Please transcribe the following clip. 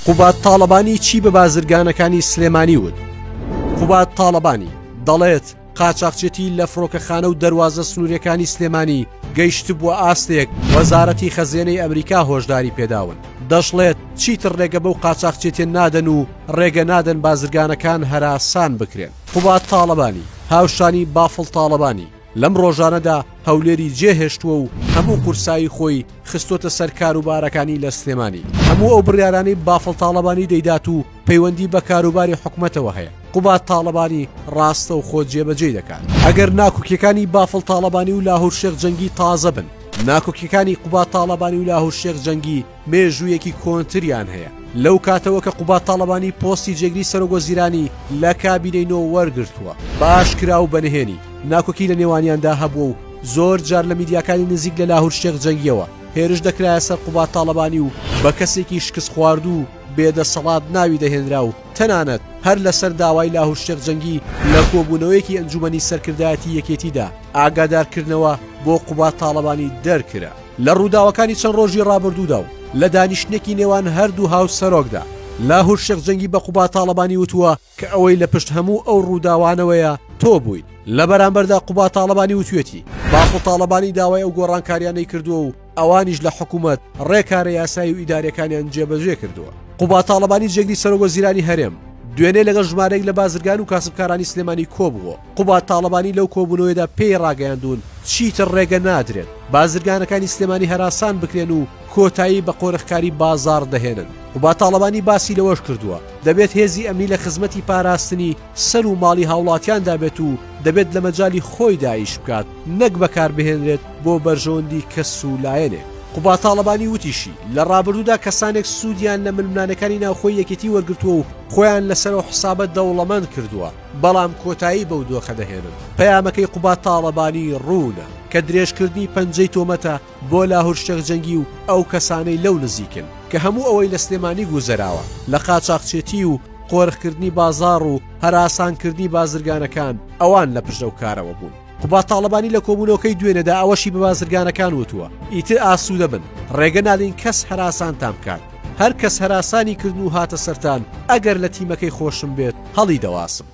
قوبات تاڵەبانی چی بە بازرگانەکانی سلێمانی وت؟ قوبات تاڵەبانی دەڵێت قاچاقچێتی لە فڕۆکەخانە و دەواازە سنووریەکانی سلێمانی گەیشت بووە ئاستێک وەزارەتی خەزیێنەی ئەمریکا هۆشداری پێداون. دەشڵێت چیتر ڕێگە بەو قاچاقچێتێن نادەن و ڕێگە نادەن بازرگانەکان هەراسان بکرێن. قوبات تاڵەبانی هاوشانی بافڵ تاڵەبانی لەم ڕۆژانەدا هەولێری جێهێشتووە و هەموو قورسایی خۆی خستۆتە سەر کاروبارەکانی لە سلێمانی. هەموو ئەو بڕیارانەی بافڵ تاڵەبانی دەیدات و پەیوەندی بە کاروباری حکومەتەوە هەیە. قوبات تاڵەبانی ڕاستە و خۆ جێبەجێ دەکات. ئەگەر ناکۆکیەکانی بافڵ تاڵەبانی و لاهور شێخ جەنگی تازە بن، ناکۆکیەکانی قوبات تاڵەبانی و لاهور شێخ جەنگی مێژوویەکی کۆنتریان هەیە. لەو کاتەوە کە قوبات تاڵەبانی پۆستی جێگری سەرۆگۆزیرانی لە کابینەی وەرگرتووە، باشکرا و بەنهێنی ناکۆکی لە نێوانیاندا هەبووە و زۆر جار لە میدیاکانی نزیک لە لاهور شێخ جەنگیەوە هێرش دەکرایە سەر قوبات تاڵەبانی و بە کەسێکی شکست خواردوو بێدەسەڵات ناوی دەهێنرا و تەنانەت هەر لەسەر داوای لاهور شێخ جەنگی لە کۆبوونەوەیەکی ئەنجومەنی سەرکردایەتی یەکێتیدا ئاگادارکردنەوە بۆ قوبات تاڵەبانی دەرکرا. لە ڕووداوەکانی چەند ڕۆژی ڕابردوودا و لە دانیشتێکی نێوان هەردوو هاو سەرۆکدا لاهور شێخ جەنگی بە قوبات تاڵەبانی وتووە کە ئەوەی لە پشت هەموو ئەو ڕووداوانەوەیە تۆ بوویت. لە بەرامبەردا قوبات تاڵەبانی وتوێتی بافڵ تاڵەبانی داوای ئەو گۆڕانکاریانەی کردووە و ئەوانیش لە حکوومەت ڕێکارە یاسایی و ئیدارەکانیان جێبەجێ کردووە. قوبات تاڵەبانی جێگری سەرۆگۆزیرانی هەرێم دوێنێ لەگەڵ ژمارەیەک لە بازرگان و کاسبکارانی سلێمانی کۆبووە. قوبات تاڵەبانی لەو کۆبوونەوەیدا پێی ڕاگەیاندون چیتر ڕێگە نادرێت بازرگانەکانی سلێمانی هەراسان بکرێن و کۆتایی بە قۆرەخکاری بازار دەهێنن. قوبات تاڵەبانی باسی لەوەش کردووە دەبێت هێزی ئەمنی لە خزمەتی پاراستنی سەر و ماڵی هاوڵاتیاندا بێت و دەبێت لە مەجای خۆی داعیش بکات نەک بەکاربهێنرێت بۆ بەرژەوەندی کەس و لایەنێک. قوبات تاڵەبانی وتیشی لە ڕابردوودا کەسانێک سوودیان لە ململانەکانی ناوخۆی یەکێتی وەرگرتووە و خۆیان لەسەرەوە حسابەت دەوڵەمەند کردووە بەڵام کۆتایی بەو دۆخە دەهێنن. پەیامەکەی قوبات تاڵەبانی ڕوونە کە درێژکردنی پەنجەی تۆمەتە بۆ لاهور شێخ جەنگی و ئەو کەسانەی لەو نزیکن کە هەموو ئەوەی لە سلێمانی گوزەراوە لە قاچاقچێتی و قۆرخکردنی بازار و هەراسانکردنی بازرگانەکان ئەوان لە پشت ئەو کارەوە بوون. قوبات تاڵەبانی لە کۆبوونەوەکەی دوێنێدا ئەوەشی بە بازرگانەکان وتووە ئیتر ئاسوودە بن ڕێگە نادەین کەس هەراسانتان بکات. هەر کەس هەراسانی کردن و هاتە سەرتان ئەگەر لە تیمەکەی خۆشم بێت هەڵی دەواسم.